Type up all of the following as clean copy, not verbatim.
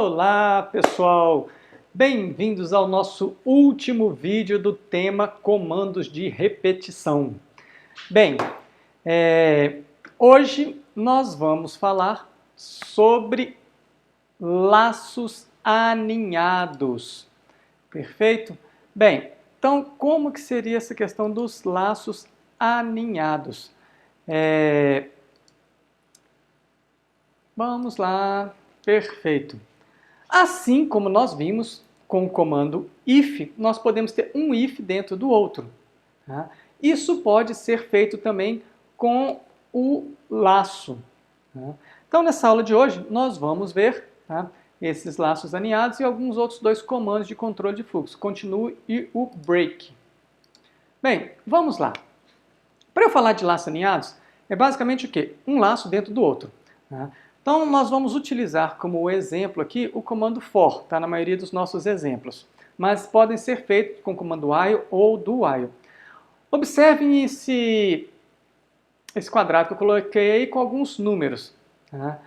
Olá, pessoal! Bem-vindos ao nosso último vídeo do tema comandos de repetição. Bem, hoje nós vamos falar sobre laços aninhados. Perfeito? Bem, então como que seria essa questão dos laços aninhados? Vamos lá. Perfeito. Assim como nós vimos com o comando if, nós podemos ter um if dentro do outro. Tá? Isso pode ser feito também com o laço. Tá? Então, nessa aula de hoje, nós vamos ver esses laços aninhados e alguns outros dois comandos de controle de fluxo, continue e o break. Bem, vamos lá. Para eu falar de laços aninhados, é basicamente o quê? Um laço dentro do outro. Tá? Então, nós vamos utilizar como exemplo aqui o comando for, tá? Na maioria dos nossos exemplos. Mas podem ser feitos com o comando while ou do while. Observem esse quadrado que eu coloquei aí com alguns números. Tá?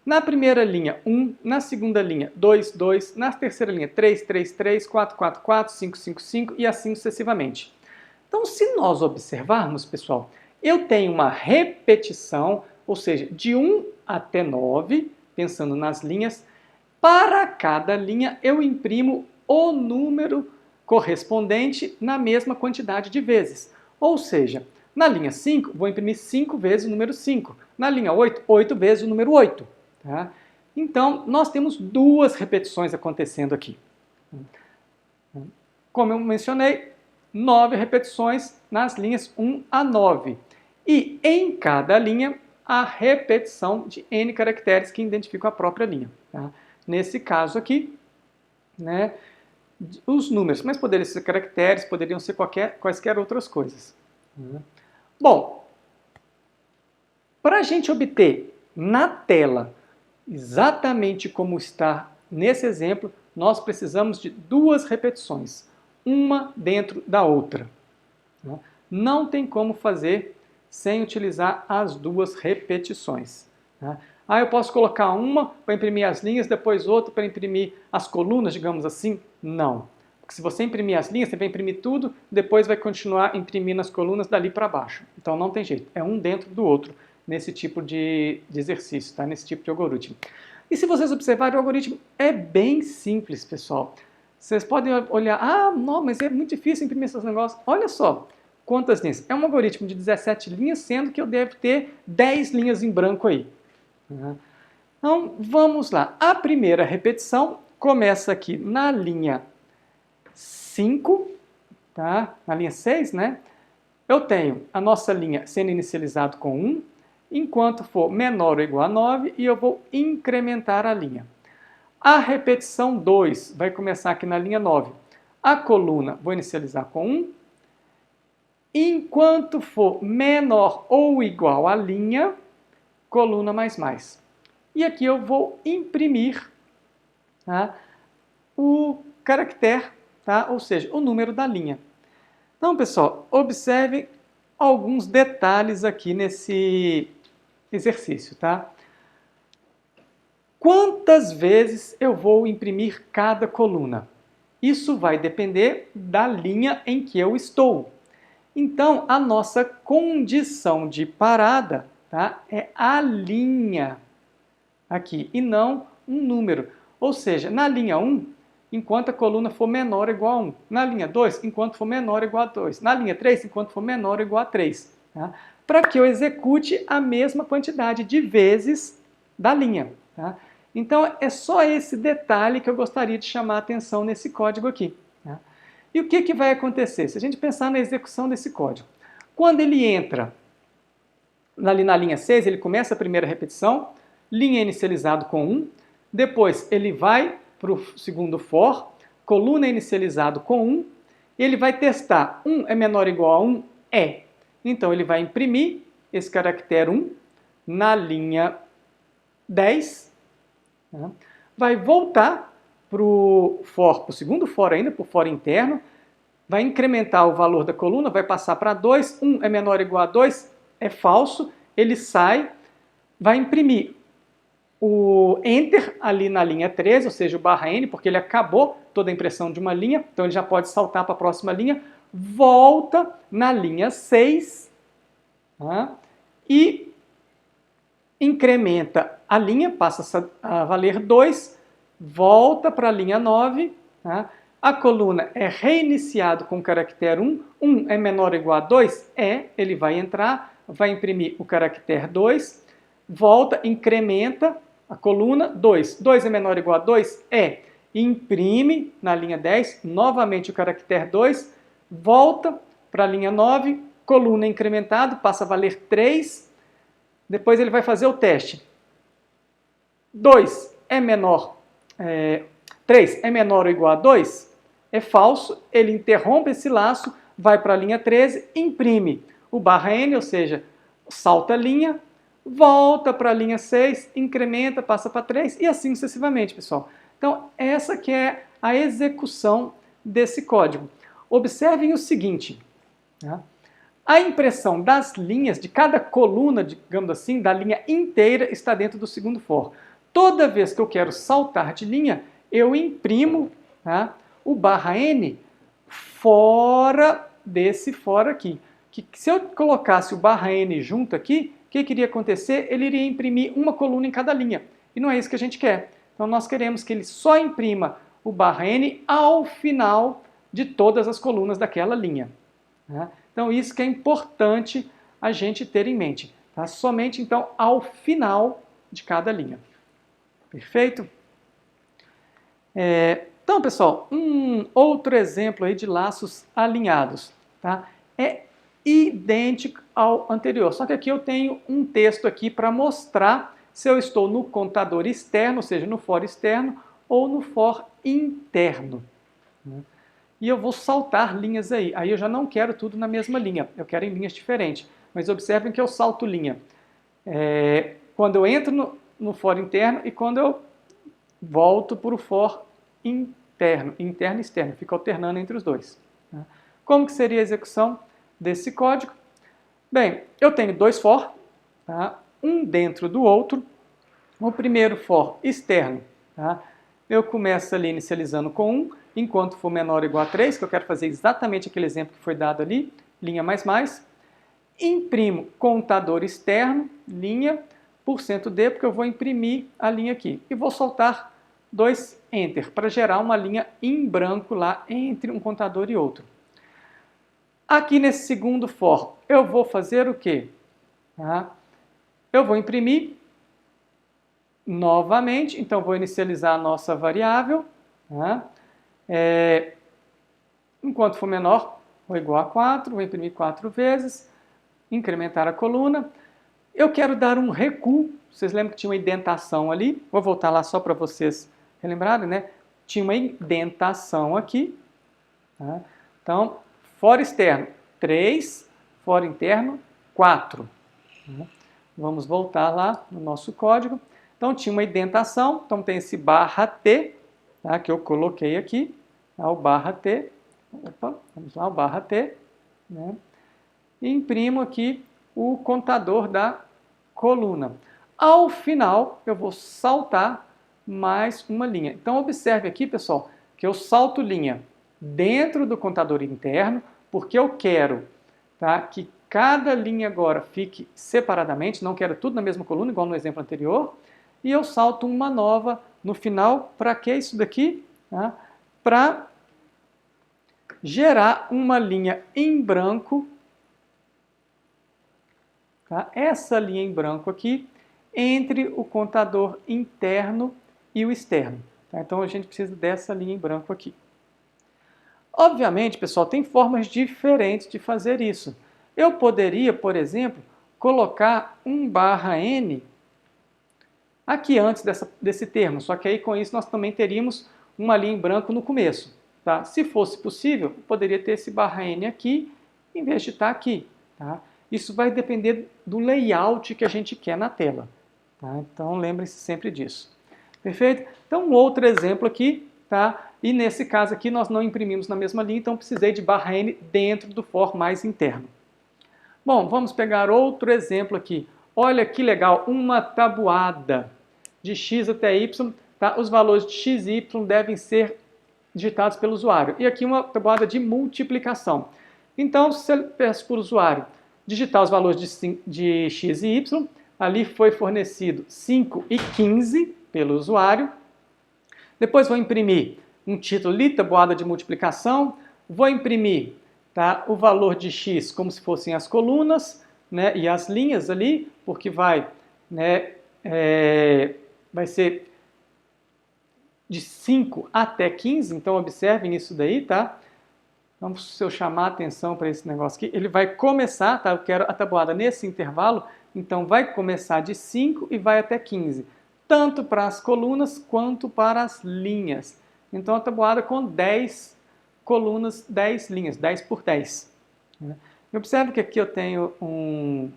Na primeira linha, 1. Na segunda linha, 2, 2. Na terceira linha, 3, 3, 3, 4, 4, 4, 5, 5, 5 e assim sucessivamente. Então, se nós observarmos, pessoal, eu tenho uma repetição, ou seja, de 1 até 9, pensando nas linhas, para cada linha eu imprimo o número correspondente na mesma quantidade de vezes. Ou seja, na linha 5, vou imprimir 5 vezes o número 5. Na linha 8, 8 vezes o número 8. Tá? Então, nós temos duas repetições acontecendo aqui. Como eu mencionei, 9 repetições nas linhas 1 a 9. E em cada linha, a repetição de N caracteres que identificam a própria linha. Tá? Nesse caso aqui, né, os números, mas poderiam ser caracteres, poderiam ser quaisquer outras coisas. Bom, para a gente obter na tela exatamente como está nesse exemplo, nós precisamos de duas repetições, uma dentro da outra. Não tem como fazer sem utilizar as duas repetições. Tá? Eu posso colocar uma para imprimir as linhas, depois outra para imprimir as colunas, digamos assim? Não. Porque se você imprimir as linhas, você vai imprimir tudo, depois vai continuar imprimindo as colunas dali para baixo. Então não tem jeito, é um dentro do outro nesse tipo de exercício, tá? Nesse tipo de algoritmo. E se vocês observarem, o algoritmo é bem simples, pessoal. Vocês podem olhar, não, mas é muito difícil imprimir esses negócios. Olha só. Quantas linhas? É um algoritmo de 17 linhas, sendo que eu devo ter 10 linhas em branco aí. Então, vamos lá. A primeira repetição começa aqui na linha 5, tá? Na linha 6, né? Eu tenho a nossa linha sendo inicializado com 1, enquanto for menor ou igual a 9, e eu vou incrementar a linha. A repetição 2 vai começar aqui na linha 9. A coluna vou inicializar com 1, enquanto for menor ou igual à linha, coluna mais. E aqui eu vou imprimir o caractere, ou seja, o número da linha. Então, pessoal, observe alguns detalhes aqui nesse exercício. Tá? Quantas vezes eu vou imprimir cada coluna? Isso vai depender da linha em que eu estou. Então, a nossa condição de parada é a linha aqui, e não um número. Ou seja, na linha 1, enquanto a coluna for menor ou igual a 1. Na linha 2, enquanto for menor ou igual a 2. Na linha 3, enquanto for menor ou igual a 3. Tá? Para que eu execute a mesma quantidade de vezes da linha. Tá? Então, é só esse detalhe que eu gostaria de chamar a atenção nesse código aqui. Tá? E o que vai acontecer? Se a gente pensar na execução desse código. Quando ele entra ali na linha 6, ele começa a primeira repetição, linha inicializado com 1, depois ele vai para o segundo for, coluna inicializado com 1, e ele vai testar 1 é menor ou igual a 1? É. Então ele vai imprimir esse caractere 1 na linha 10, vai voltar para o segundo for ainda, para o for interno, vai incrementar o valor da coluna, vai passar para 2, 1 é menor ou igual a 2, é falso, ele sai, vai imprimir o Enter ali na linha 13, ou seja, o barra N, porque ele acabou toda a impressão de uma linha, então ele já pode saltar para a próxima linha, volta na linha 6, tá? E incrementa a linha, passa a valer 2, volta para a linha 9, tá? A coluna é reiniciado com o caractere 1, 1 é menor ou igual a 2? Ele vai entrar, vai imprimir o caractere 2, volta, incrementa a coluna 2. 2 é menor ou igual a 2? Imprime na linha 10, novamente o caractere 2, volta para a linha 9, coluna incrementado, passa a valer 3, depois ele vai fazer o teste. 3 é menor ou igual a 2? É falso, ele interrompe esse laço, vai para a linha 13, imprime o barra N, ou seja, salta a linha, volta para a linha 6, incrementa, passa para 3 e assim sucessivamente, pessoal. Então, essa que é a execução desse código. Observem o seguinte, tá? A impressão das linhas, de cada coluna, digamos assim, da linha inteira, está dentro do segundo for. Toda vez que eu quero saltar de linha, eu imprimo, tá, o barra N fora desse for aqui. Que se eu colocasse o barra N junto aqui, o que iria acontecer? Ele iria imprimir uma coluna em cada linha. E não é isso que a gente quer. Então nós queremos que ele só imprima o barra N ao final de todas as colunas daquela linha, tá? Então isso que é importante a gente ter em mente, tá? Somente então ao final de cada linha. Perfeito? Então, pessoal, um outro exemplo aí de laços alinhados, tá? É idêntico ao anterior, só que aqui eu tenho um texto aqui para mostrar se eu estou no contador externo, ou seja, no for externo, ou no for interno, né? E eu vou saltar linhas aí. Aí eu já não quero tudo na mesma linha, eu quero em linhas diferentes. Mas observem que eu salto linha quando eu entro no for interno e quando eu volto para o for interno, interno e externo. Fico alternando entre os dois, tá? Como que seria a execução desse código? Bem, eu tenho dois for, tá? Um dentro do outro. O primeiro for externo, tá? Eu começo ali inicializando com 1, enquanto for menor ou igual a 3, que eu quero fazer exatamente aquele exemplo que foi dado ali, linha mais. Imprimo contador externo, linha, %D, porque eu vou imprimir a linha aqui. E vou soltar 2 Enter, para gerar uma linha em branco lá entre um contador e outro. Aqui nesse segundo for, eu vou fazer o quê? Tá? Eu vou imprimir novamente, então vou inicializar a nossa variável, tá? Enquanto for menor ou igual a 4, vou imprimir 4 vezes, incrementar a coluna. Eu quero dar um recuo, vocês lembram que tinha uma indentação ali? Vou voltar lá só para vocês relembrarem, né? Tinha uma indentação aqui, tá? Então, for externo 3, for interno 4. Vamos voltar lá no nosso código. Então, tinha uma indentação, então tem esse barra T, tá, que eu coloquei aqui, tá, o barra T, vamos lá, o barra T, né, e imprimo aqui o contador da coluna. Ao final, eu vou saltar mais uma linha. Então, observe aqui, pessoal, que eu salto linha dentro do contador interno, porque eu quero, tá, que cada linha agora fique separadamente, não quero tudo na mesma coluna, igual no exemplo anterior, e eu salto uma nova no final. Para que isso daqui? Tá? Para gerar uma linha em branco, tá? Essa linha em branco aqui, entre o contador interno e o externo. Tá? Então a gente precisa dessa linha em branco aqui. Obviamente, pessoal, tem formas diferentes de fazer isso. Eu poderia, por exemplo, colocar um barra N aqui antes desse termo, só que aí com isso nós também teríamos uma linha em branco no começo, tá? Se fosse possível, eu poderia ter esse barra N aqui, em vez de estar aqui, tá? Isso vai depender do layout que a gente quer na tela, tá? Então lembrem-se sempre disso. Perfeito? Então um outro exemplo aqui, tá? E nesse caso aqui nós não imprimimos na mesma linha, então precisei de barra N dentro do for mais interno. Bom, vamos pegar outro exemplo aqui. Olha que legal, uma tabuada. de x até y, tá? Os valores de x e y devem ser digitados pelo usuário. E aqui uma tabuada de multiplicação. Então, se eu peço para o usuário digitar os valores de x e y, ali foi fornecido 5 e 15 pelo usuário. Depois vou imprimir um título ali, tabuada de multiplicação. Vou imprimir, tá, o valor de x como se fossem as colunas, né, e as linhas ali, porque vai, né, vai ser de 5 até 15, então observem isso daí, tá? Então, se eu chamar a atenção para esse negócio aqui, ele vai começar, tá? Eu quero a tabuada nesse intervalo, então vai começar de 5 e vai até 15, tanto para as colunas quanto para as linhas. Então, a tabuada com 10 colunas, 10 linhas, 10 por 10. Observe que aqui eu tenho um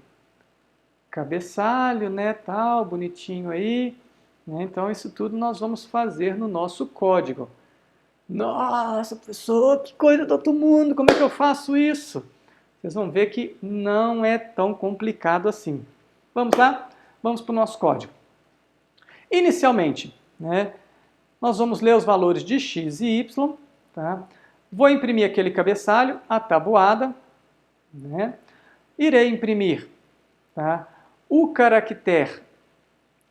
cabeçalho, né, tal, bonitinho aí. Então, isso tudo nós vamos fazer no nosso código. Nossa, professor, que coisa do outro mundo, como é que eu faço isso? Vocês vão ver que não é tão complicado assim. Vamos lá? Vamos para o nosso código. Inicialmente, né, nós vamos ler os valores de x e y. Tá? Vou imprimir aquele cabeçalho, a tabuada. Né? Irei imprimir, tá, o caractere,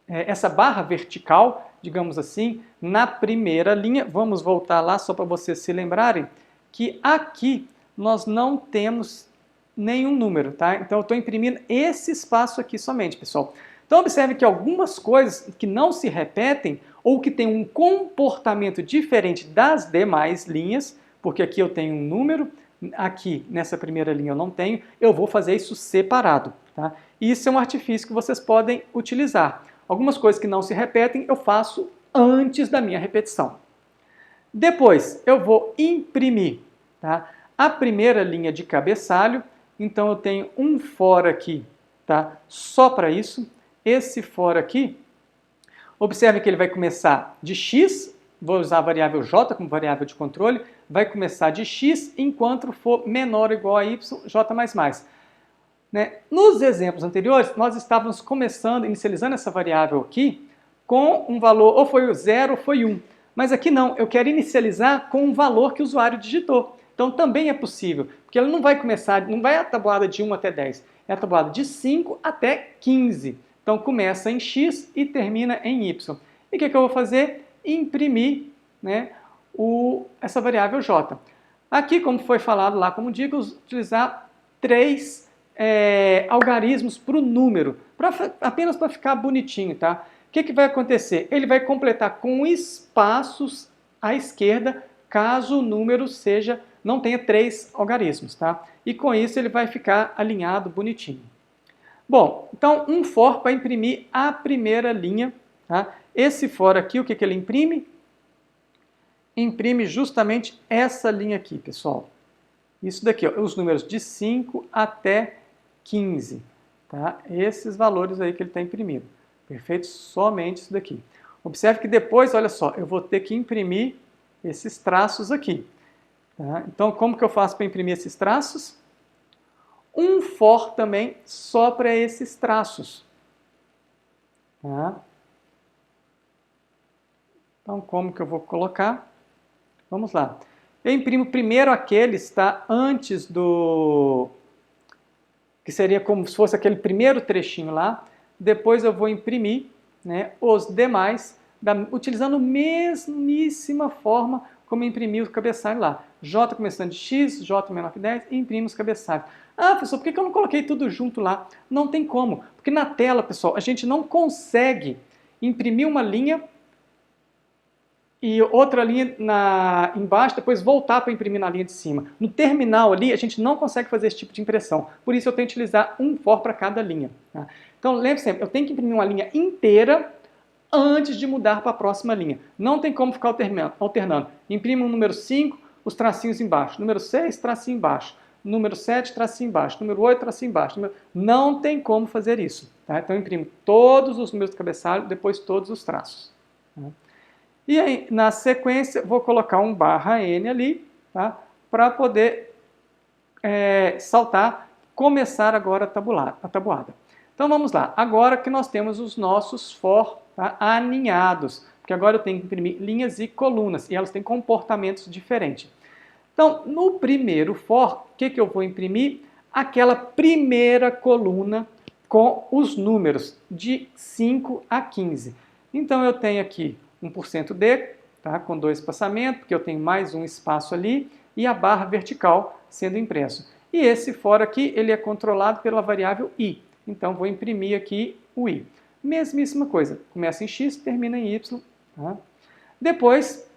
essa barra vertical, digamos assim, na primeira linha. Vamos voltar lá só para vocês se lembrarem que aqui nós não temos nenhum número, tá? Então eu estou imprimindo esse espaço aqui somente, pessoal. Então observe que algumas coisas que não se repetem ou que têm um comportamento diferente das demais linhas, porque aqui eu tenho um número, aqui nessa primeira linha eu não tenho, eu vou fazer isso separado, tá? E isso é um artifício que vocês podem utilizar. Algumas coisas que não se repetem eu faço antes da minha repetição. Depois eu vou imprimir, tá, a primeira linha de cabeçalho. Então eu tenho um for aqui, tá, só para isso. Esse for aqui, observe que ele vai começar de x, vou usar a variável j como variável de controle, vai começar de x enquanto for menor ou igual a y, j++. Né? Nos exemplos anteriores, nós estávamos começando, inicializando essa variável aqui com um valor, ou foi o 0 ou foi 1. Mas aqui não, eu quero inicializar com um valor que o usuário digitou. Então também é possível, porque ela não vai começar, não vai a tabuada de 1 até 10, é a tabuada de 5 até 15. Então começa em x e termina em y. E o que eu vou fazer? Imprimir, né, essa variável j. Aqui, como foi falado lá como dica, utilizar 3 algarismos para o número, apenas para ficar bonitinho, tá? O que vai acontecer? Ele vai completar com espaços à esquerda, caso o número não tenha 3 algarismos, tá? E com isso ele vai ficar alinhado bonitinho. Bom, então um for para imprimir a primeira linha, tá? Esse for aqui, o que ele imprime? Imprime justamente essa linha aqui, pessoal. Isso daqui, ó, os números de 5 até 15, tá? Esses valores aí que ele está imprimindo. Perfeito? Somente isso daqui. Observe que depois, olha só, eu vou ter que imprimir esses traços aqui. Tá? Então, como que eu faço para imprimir esses traços? Um for também só para esses traços. Tá? Então, como que eu vou colocar? Vamos lá. Eu imprimo primeiro aqueles, tá, antes do... que seria como se fosse aquele primeiro trechinho lá. Depois eu vou imprimir, né, os demais, utilizando a mesmíssima forma como imprimir o cabeçalho lá. J começando de x, J menor que 10 e imprimo os cabeçalhos. Ah, professor, por que eu não coloquei tudo junto lá? Não tem como, porque na tela, pessoal, a gente não consegue imprimir uma linha e outra linha embaixo, depois voltar para imprimir na linha de cima. No terminal ali, a gente não consegue fazer esse tipo de impressão. Por isso eu tenho que utilizar um for para cada linha. Tá? Então lembre sempre, eu tenho que imprimir uma linha inteira antes de mudar para a próxima linha. Não tem como ficar alternando. Imprimo o número 5, os tracinhos embaixo. Número 6, tracinho embaixo. Número 7, tracinho embaixo. Número 8, tracinho embaixo. Não tem como fazer isso. Tá? Então eu imprimo todos os números do cabeçalho, depois todos os traços. Tá? E aí, na sequência, vou colocar um /n ali, tá? Para poder saltar, começar agora a tabuada. Então vamos lá. Agora que nós temos os nossos for, tá? Aninhados, porque agora eu tenho que imprimir linhas e colunas, e elas têm comportamentos diferentes. Então, no primeiro for, o que eu vou imprimir? Aquela primeira coluna com os números de 5 a 15. Então, eu tenho aqui 1% D, tá? Com 2 espaçamentos, porque eu tenho mais um espaço ali, e a barra vertical sendo impresso. E esse for aqui, ele é controlado pela variável i. Então, vou imprimir aqui o i. Mesmíssima coisa, começa em x, termina em y. Tá? Depois,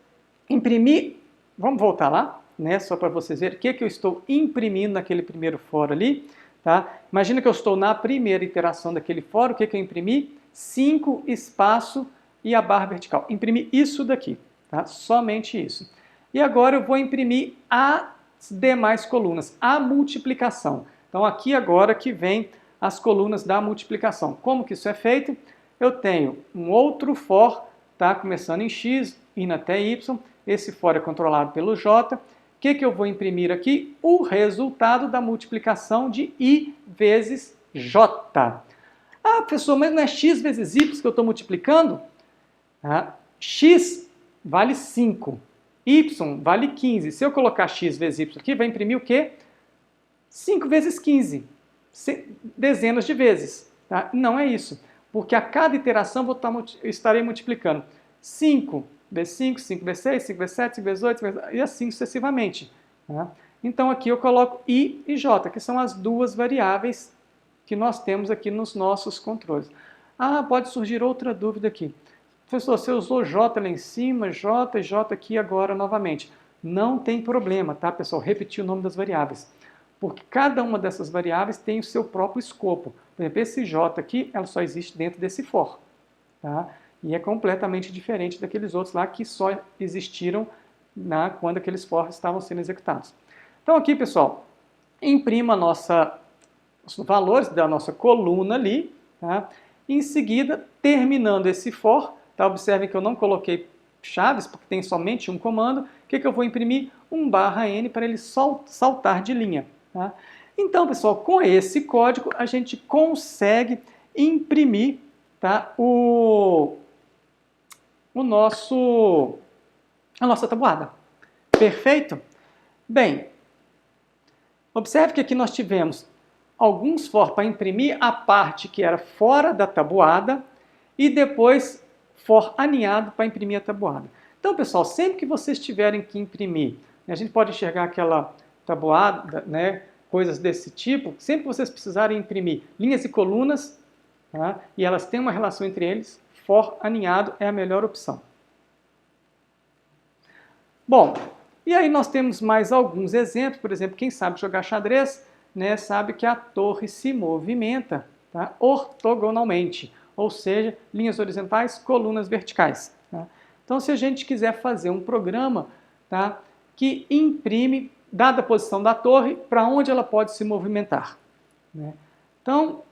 imprimir, vamos voltar lá, né? Só para vocês verem o que eu estou imprimindo naquele primeiro for ali. Tá? Imagina que eu estou na primeira iteração daquele for, o que eu imprimi? 5 espaço e a barra vertical. Imprimi isso daqui, tá? Somente isso. E agora eu vou imprimir as demais colunas, a multiplicação. Então aqui agora que vem as colunas da multiplicação. Como que isso é feito? Eu tenho um outro for, tá? Começando em x, indo até y. Esse for é controlado pelo j. O que eu vou imprimir aqui? O resultado da multiplicação de i vezes j. Ah, professor, mas não é x vezes y que eu estou multiplicando? Ah, x vale 5, y vale 15. Se eu colocar x vezes y aqui, vai imprimir o quê? 5 vezes 15, dezenas de vezes. Tá? Não é isso, porque a cada iteração eu estarei multiplicando 5 vezes 5, 5 vezes 6, 5 vezes 7, 5 vezes 8, 5 vezes... e assim sucessivamente. Tá? Então aqui eu coloco i e j, que são as duas variáveis que nós temos aqui nos nossos controles. Ah, pode surgir outra dúvida aqui. Professor, você usou j lá em cima, j e j aqui agora novamente. Não tem problema, tá, pessoal? Repetir o nome das variáveis. Porque cada uma dessas variáveis tem o seu próprio escopo. Por exemplo, esse j aqui, ela só existe dentro desse for. Tá? E é completamente diferente daqueles outros lá que só existiram quando aqueles for estavam sendo executados. Então aqui, pessoal, imprima os valores da nossa coluna ali. Tá? E em seguida, terminando esse for, tá? Observem que eu não coloquei chaves, porque tem somente um comando. O que eu vou imprimir? Um /n para ele saltar de linha. Tá? Então, pessoal, com esse código a gente consegue imprimir, tá, a nossa tabuada. Perfeito? Bem, observe que aqui nós tivemos alguns for para imprimir a parte que era fora da tabuada e depois for aninhado para imprimir a tabuada. Então, pessoal, sempre que vocês tiverem que imprimir, a gente pode enxergar aquela tabuada, né, coisas desse tipo, sempre que vocês precisarem imprimir linhas e colunas, tá, e elas têm uma relação entre eles, for aninhado é a melhor opção. Bom, e aí nós temos mais alguns exemplos. Por exemplo, quem sabe jogar xadrez, né, sabe que a torre se movimenta, tá, ortogonalmente, ou seja, linhas horizontais, colunas verticais. Tá? Então, se a gente quiser fazer um programa, tá, que imprime, dada a posição da torre, para onde ela pode se movimentar. Né? Então,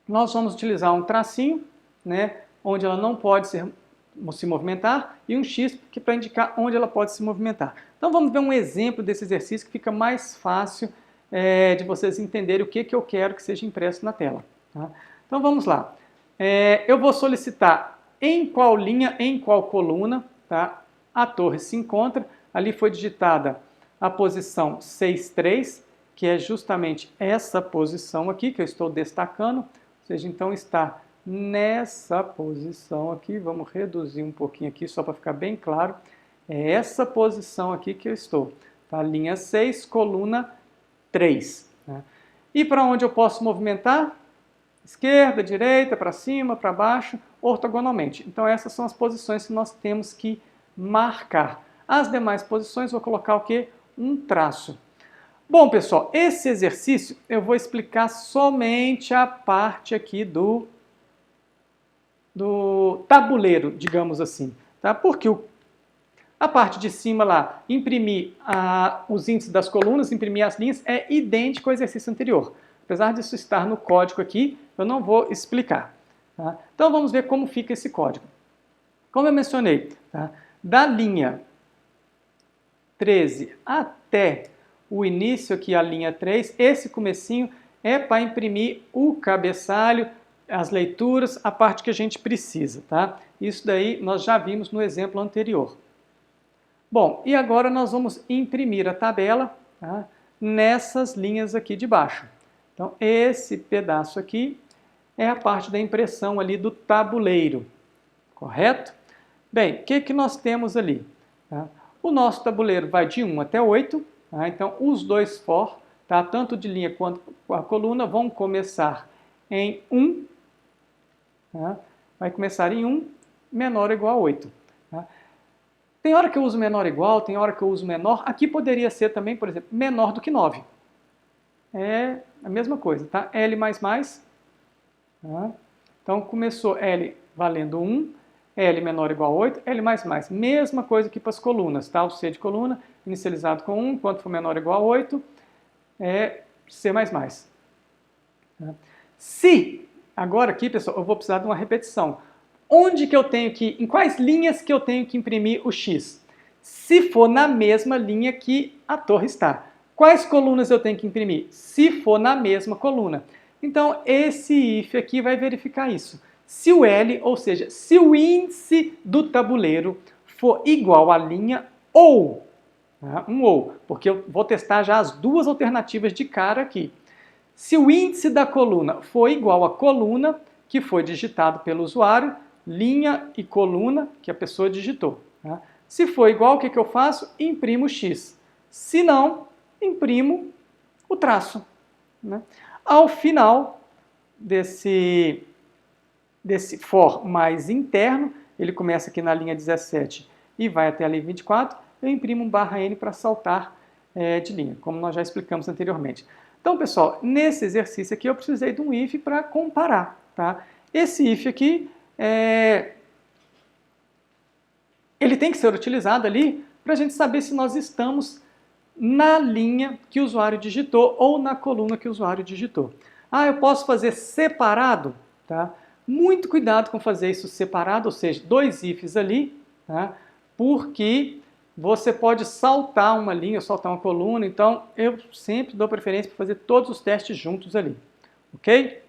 nós vamos utilizar um tracinho, né, onde ela não pode se movimentar, e um X para indicar onde ela pode se movimentar. Então, vamos ver um exemplo desse exercício que fica mais fácil de vocês entenderem o que eu quero que seja impresso na tela. Tá? Então, vamos lá. Eu vou solicitar em qual linha, em qual coluna, tá, a torre se encontra. Ali foi digitada a posição 6,3, que é justamente essa posição aqui que eu estou destacando. Ou seja, então está nessa posição aqui. Vamos reduzir um pouquinho aqui só para ficar bem claro. É essa posição aqui que eu estou. Tá? Linha 6, coluna 3. Né? E para onde eu posso movimentar? Esquerda, direita, para cima, para baixo, ortogonalmente. Então essas são as posições que nós temos que marcar. As demais posições vou colocar o quê? Um traço. Bom, pessoal, esse exercício eu vou explicar somente a parte aqui do tabuleiro, digamos assim. Tá? Porque a parte de cima lá, imprimir os índices das colunas, imprimir as linhas, é idêntico ao exercício anterior. Apesar disso estar no código aqui, eu não vou explicar. Tá? Então vamos ver como fica esse código. Como eu mencionei, tá? Da linha 13 até o início aqui, a linha 3, esse comecinho é para imprimir o cabeçalho as leituras, a parte que a gente precisa, tá? Isso daí nós já vimos no exemplo anterior. Bom, e agora nós vamos imprimir a tabela, tá, nessas linhas aqui de baixo. Então, esse pedaço aqui é a parte da impressão ali do tabuleiro, correto? Bem, o que nós temos ali? Tá? O nosso tabuleiro vai de 1 até 8, tá? Então os dois for, tá? Tanto de linha quanto a coluna, vão começar em 1, tá? Vai começar em 1, menor ou igual a 8. Tá? Tem hora que eu uso menor ou igual, tem hora que eu uso menor. Aqui poderia ser também, por exemplo, menor do que 9. É a mesma coisa, tá? L++. Tá? Então começou L valendo 1, L menor ou igual a 8, L++. Mesma coisa que para as colunas, tá? O C de coluna, inicializado com 1, quanto for menor ou igual a 8, é C++. Tá? Se, agora aqui, pessoal, eu vou precisar de uma repetição. Onde que eu tenho que, em quais linhas que eu tenho que imprimir o X? Se for na mesma linha que a torre está. Quais colunas eu tenho que imprimir? Se for na mesma coluna. Então, esse if aqui vai verificar isso. Se o L, ou seja, se o índice do tabuleiro for igual à linha ou, tá? Um ou, porque eu vou testar já as duas alternativas de cara aqui. Se o índice da coluna for igual à coluna que foi digitado pelo usuário, linha e coluna que a pessoa digitou. Tá? Se for igual, o que eu faço? Imprimo X. Se não, imprimo o traço. Né? Ao final desse for mais interno, ele começa aqui na linha 17 e vai até a linha 24, eu imprimo um /N para saltar de linha, como nós já explicamos anteriormente. Então, pessoal, nesse exercício aqui eu precisei de um if para comparar. Tá? Esse if aqui, ele tem que ser utilizado ali para a gente saber se nós estamos na linha que o usuário digitou ou na coluna que o usuário digitou. Ah, eu posso fazer separado? Tá? Muito cuidado com fazer isso separado, ou seja, dois ifs ali, tá? Porque você pode saltar uma linha, saltar uma coluna, então eu sempre dou preferência para fazer todos os testes juntos ali, ok?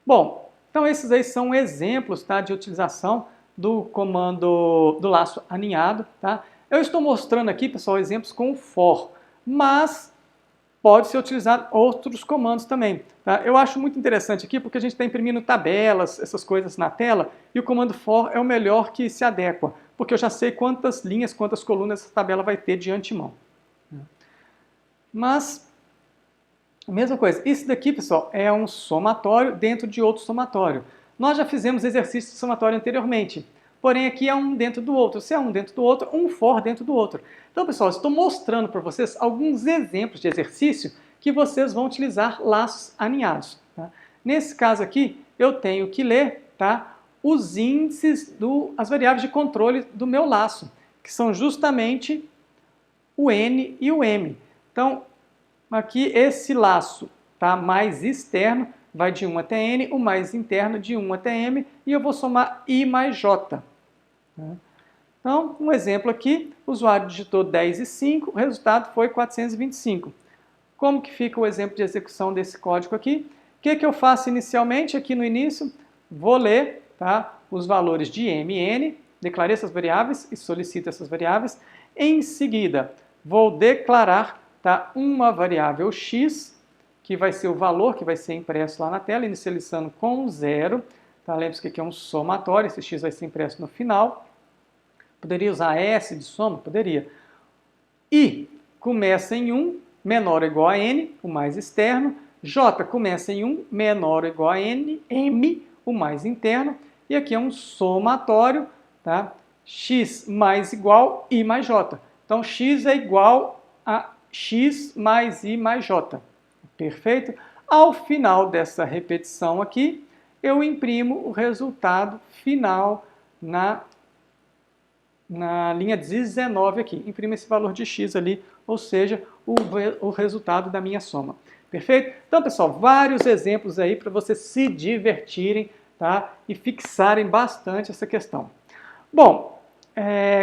Bom, então esses aí são exemplos, tá, de utilização do comando do laço aninhado, tá? Eu estou mostrando aqui, pessoal, exemplos com o for, mas pode ser utilizado outros comandos também. Tá? Eu acho muito interessante aqui porque a gente está imprimindo tabelas, essas coisas na tela, e o comando for é o melhor que se adequa, porque eu já sei quantas linhas, quantas colunas essa tabela vai ter de antemão. Mas, a mesma coisa, isso daqui, pessoal, é um somatório dentro de outro somatório. Nós já fizemos exercício de somatório anteriormente, porém aqui é um dentro do outro. Se é um dentro do outro, um for dentro do outro. Então, pessoal, estou mostrando para vocês alguns exemplos de exercício que vocês vão utilizar laços aninhados. Tá? Nesse caso aqui, eu tenho que ler, tá, os índices, as variáveis de controle do meu laço, que são justamente o N e o M. Então, aqui esse laço, tá, mais externo vai de 1 até N, o mais interno de 1 até M, e eu vou somar I mais J. Tá? Então, um exemplo aqui, o usuário digitou 10 e 5, o resultado foi 425. Como que fica o exemplo de execução desse código aqui? O que eu faço inicialmente aqui no início? Vou ler, tá, os valores de M e N, declarei essas variáveis e solicito essas variáveis. Em seguida, vou declarar, tá, uma variável X, que vai ser o valor que vai ser impresso lá na tela, inicializando com 0. Tá? Lembre-se que aqui é um somatório, esse X vai ser impresso no final. Poderia usar S de soma? Poderia. I começa em 1, menor ou igual a N, o mais externo. J começa em 1, menor ou igual a N, M, o mais interno. E aqui é um somatório, tá? X mais igual I mais J. Então, X é igual a X mais I mais J. Perfeito? Ao final dessa repetição aqui, eu imprimo o resultado final na linha 19 aqui. Imprimo esse valor de X ali, ou seja, o resultado da minha soma. Perfeito? Então, pessoal, vários exemplos aí para vocês se divertirem, tá? E fixarem bastante essa questão. Bom,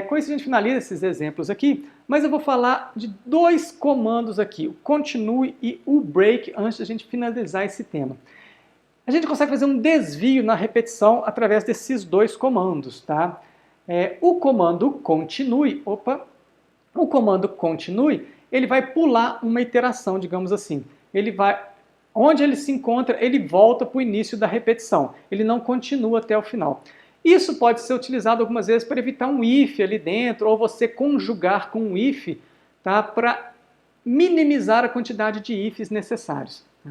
com isso a gente finaliza esses exemplos aqui, mas eu vou falar de dois comandos aqui, o continue e o break, antes da gente finalizar esse tema. A gente consegue fazer um desvio na repetição através desses dois comandos, tá? O comando continue, ele vai pular uma iteração, digamos assim. Onde ele se encontra, ele volta para o início da repetição. Ele não continua até o final. Isso pode ser utilizado algumas vezes para evitar um if ali dentro, ou você conjugar com um if, tá? Para minimizar a quantidade de ifs necessários. Tá?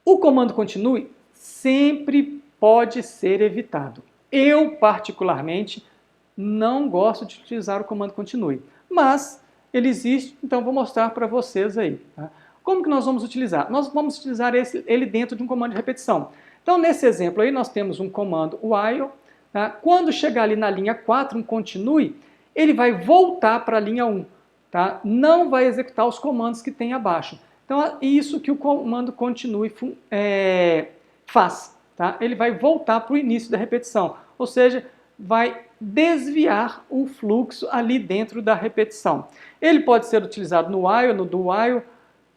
O comando continue sempre pode ser evitado. Eu, particularmente, não gosto de utilizar o comando continue, mas ele existe, então vou mostrar para vocês aí. Tá? Como que nós vamos utilizar? Nós vamos utilizar ele dentro de um comando de repetição. Então, nesse exemplo aí, nós temos um comando while. Tá? Quando chegar ali na linha 4, um continue, ele vai voltar para a linha 1. Tá? Não vai executar os comandos que tem abaixo. Então, é isso que o comando continue faz. Tá? Ele vai voltar para o início da repetição, ou seja, vai desviar o fluxo ali dentro da repetição. Ele pode ser utilizado no while, no do while.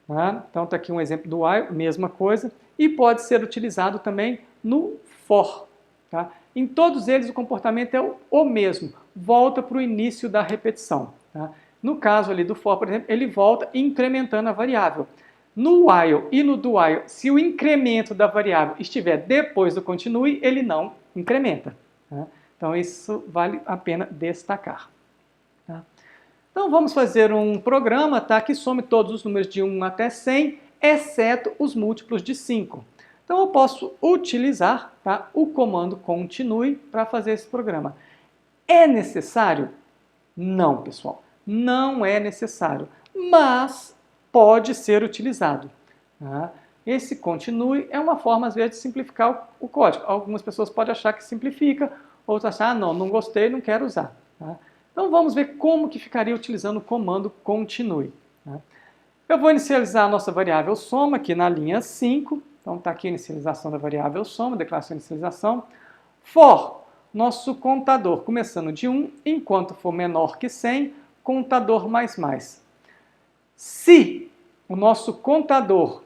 Tá? Então, está aqui um exemplo do while, mesma coisa. E pode ser utilizado também no for. Tá? Em todos eles, o comportamento é o mesmo. Volta para o início da repetição. Tá? No caso ali do for, por exemplo, ele volta incrementando a variável. No while e no do while, se o incremento da variável estiver depois do continue, ele não incrementa. Tá? Então, isso vale a pena destacar. Tá? Então, vamos fazer um programa, tá, que some todos os números de 1 até 100, exceto os múltiplos de 5. Então, eu posso utilizar, tá, o comando continue para fazer esse programa. É necessário? Não, pessoal. Não é necessário, mas pode ser utilizado. Tá? Esse continue é uma forma, às vezes, de simplificar o código. Algumas pessoas podem achar que simplifica, outras acham, não gostei, não quero usar. Tá? Então, vamos ver como que ficaria utilizando o comando continue. Tá? Eu vou inicializar a nossa variável soma aqui na linha 5. Então, está aqui a inicialização da variável soma, declaração de inicialização. For, nosso contador, começando de 1, enquanto for menor que 100, contador mais. Se o nosso contador,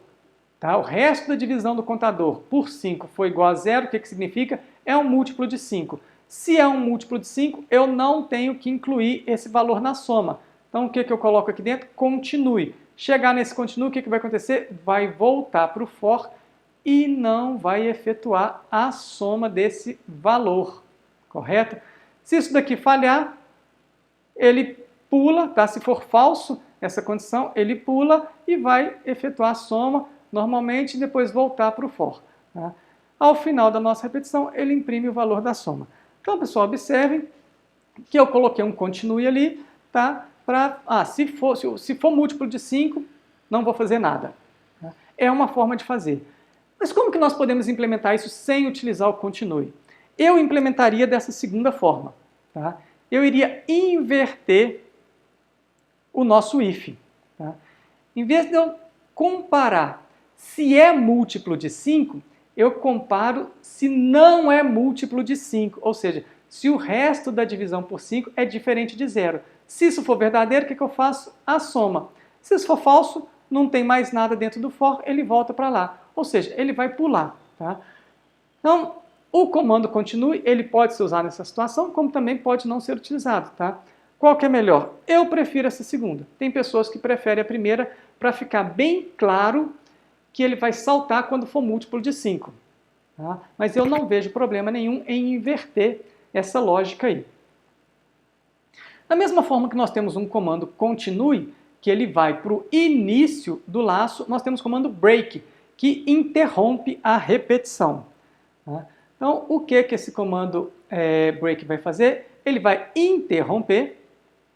tá, o resto da divisão do contador por 5 for igual a 0, o que significa? É um múltiplo de 5. Se é um múltiplo de 5, eu não tenho que incluir esse valor na soma. Então, o que eu coloco aqui dentro? Continue. Chegar nesse continue, o que vai acontecer? Vai voltar para o for e não vai efetuar a soma desse valor. Correto? Se isso daqui falhar, ele pula, tá? Se for falso essa condição, ele pula e vai efetuar a soma normalmente e depois voltar para o for. Tá? Ao final da nossa repetição, ele imprime o valor da soma. Então, pessoal, observem que eu coloquei um continue ali, tá? Se for múltiplo de 5, não vou fazer nada. Tá? É uma forma de fazer. Mas como que nós podemos implementar isso sem utilizar o continue? Eu implementaria dessa segunda forma. Tá? Eu iria inverter o nosso if. Tá? Em vez de eu comparar se é múltiplo de 5, eu comparo se não é múltiplo de 5, ou seja, se o resto da divisão por 5 é diferente de 0. Se isso for verdadeiro, o que eu faço? A soma. Se isso for falso, não tem mais nada dentro do for, ele volta para lá. Ou seja, ele vai pular. Tá? Então, o comando continue, ele pode ser usado nessa situação, como também pode não ser utilizado. Tá? Qual que é melhor? Eu prefiro essa segunda. Tem pessoas que preferem a primeira para ficar bem claro que ele vai saltar quando for múltiplo de 5. Tá? Mas eu não vejo problema nenhum em inverter essa lógica aí. Da mesma forma que nós temos um comando continue, que ele vai para o início do laço, nós temos o comando break, que interrompe a repetição. Tá? Então, o que esse comando break vai fazer? Ele vai interromper.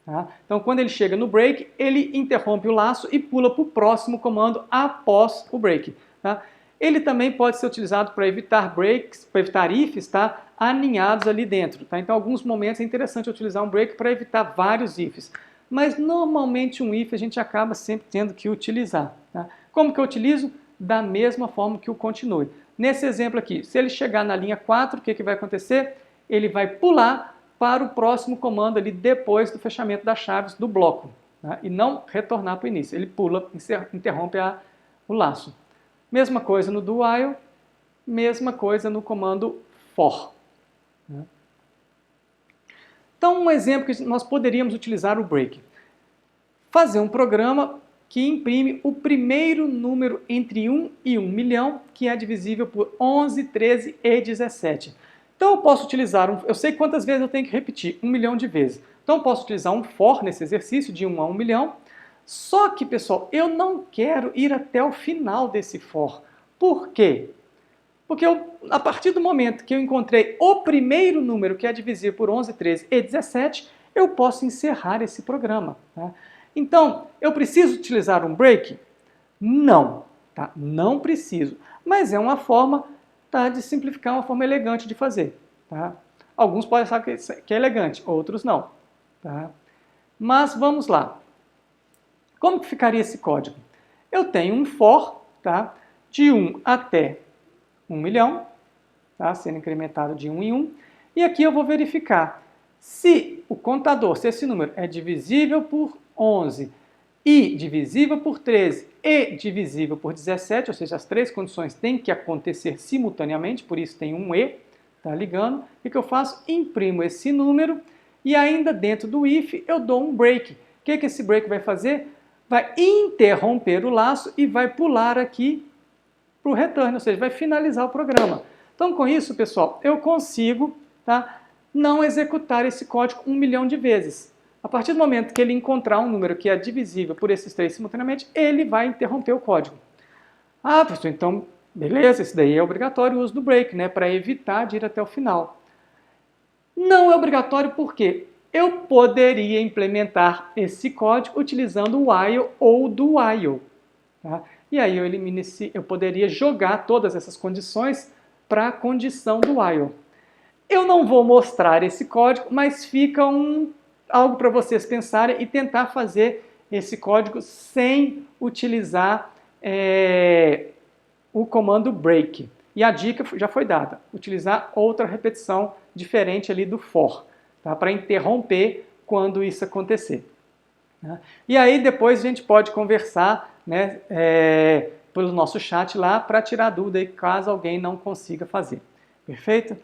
Tá? Então, quando ele chega no break, ele interrompe o laço e pula para o próximo comando após o break. Tá? Ele também pode ser utilizado para evitar breaks, para evitar ifs, tá? Aninhados ali dentro. Tá? Então, em alguns momentos é interessante utilizar um break para evitar vários ifs. Mas, normalmente, um if a gente acaba sempre tendo que utilizar. Tá? Como que eu utilizo? Da mesma forma que o continue. Nesse exemplo aqui, se ele chegar na linha 4, o que vai acontecer? Ele vai pular para o próximo comando ali depois do fechamento das chaves do bloco. Tá? E não retornar para o início. Ele pula, interrompe o laço. Mesma coisa no do while. Mesma coisa no comando for. Então, um exemplo que nós poderíamos utilizar o break. Fazer um programa que imprime o primeiro número entre 1 e 1 milhão, que é divisível por 11, 13 e 17. Então, eu posso utilizar, eu sei quantas vezes eu tenho que repetir, 1 milhão de vezes. Então, eu posso utilizar um for nesse exercício de 1 a 1 milhão. Só que, pessoal, eu não quero ir até o final desse for. Por quê? Porque a partir do momento que eu encontrei o primeiro número, que é divisível por 11, 13 e 17, eu posso encerrar esse programa. Tá? Então, eu preciso utilizar um break? Não, tá? Não preciso. Mas é uma forma, tá, de simplificar, uma forma elegante de fazer. Tá? Alguns podem achar que é elegante, outros não. Tá? Mas vamos lá. Como que ficaria esse código? Eu tenho um for, tá, de 1 até 1 milhão, tá, sendo incrementado de 1 em 1. E aqui eu vou verificar se o contador, se esse número é divisível por 11 e divisível por 13 e divisível por 17, ou seja, as três condições têm que acontecer simultaneamente, por isso tem um e, tá ligando. O que eu faço? Imprimo esse número e ainda dentro do if eu dou um break. O que esse break vai fazer? Vai interromper o laço e vai pular aqui para o return, ou seja, vai finalizar o programa. Então, com isso, pessoal, eu consigo, tá, não executar esse código 1 milhão de vezes. A partir do momento que ele encontrar um número que é divisível por esses três simultaneamente, ele vai interromper o código. Ah, professor, então, beleza, isso daí é obrigatório o uso do break, né, para evitar de ir até o final. Não é obrigatório porque eu poderia implementar esse código utilizando o while ou do while. Tá? E aí eu poderia jogar todas essas condições para a condição do while. Eu não vou mostrar esse código, mas fica algo para vocês pensarem e tentar fazer esse código sem utilizar o comando break. E a dica já foi dada, utilizar outra repetição diferente ali do for, tá? Para interromper quando isso acontecer. Tá? E aí depois a gente pode conversar, né, pelo nosso chat lá para tirar dúvida aí, caso alguém não consiga fazer. Perfeito?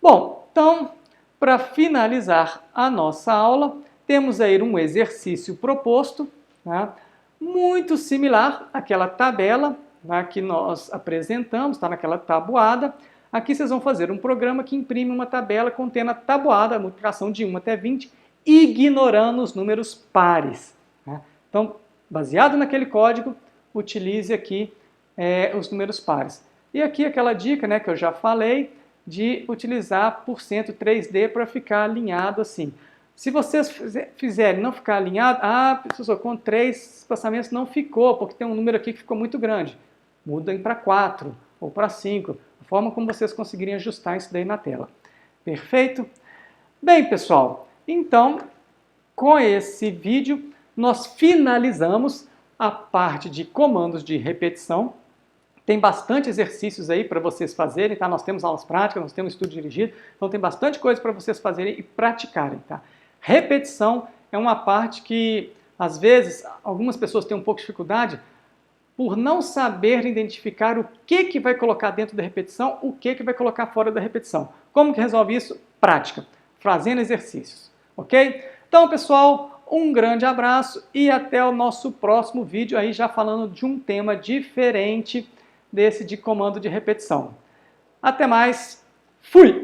Bom, então, para finalizar a nossa aula, temos aí um exercício proposto, tá? Muito similar àquela tabela, tá, que nós apresentamos, está naquela tabuada. Aqui vocês vão fazer um programa que imprime uma tabela contendo a tabuada, a multiplicação de 1 até 20, ignorando os números pares. Tá? Então, baseado naquele código, utilize aqui os números pares. E aqui aquela dica, né, que eu já falei, de utilizar % 3D para ficar alinhado assim. Se vocês fizerem não ficar alinhado, professor, com 3 espaçamentos não ficou, porque tem um número aqui que ficou muito grande. Mudem para 4 ou para 5, a forma como vocês conseguirem ajustar isso daí na tela. Perfeito? Bem, pessoal, então, com esse vídeo, nós finalizamos a parte de comandos de repetição. Tem bastante exercícios aí para vocês fazerem, tá? Nós temos aulas práticas, nós temos estudo dirigido, então tem bastante coisa para vocês fazerem e praticarem, tá? Repetição é uma parte que, às vezes, algumas pessoas têm um pouco de dificuldade por não saber identificar o que vai colocar dentro da repetição, o que vai colocar fora da repetição. Como que resolve isso? Prática, fazendo exercícios, ok? Então, pessoal, um grande abraço e até o nosso próximo vídeo aí já falando de um tema diferente desse de comando de repetição. Até mais, fui!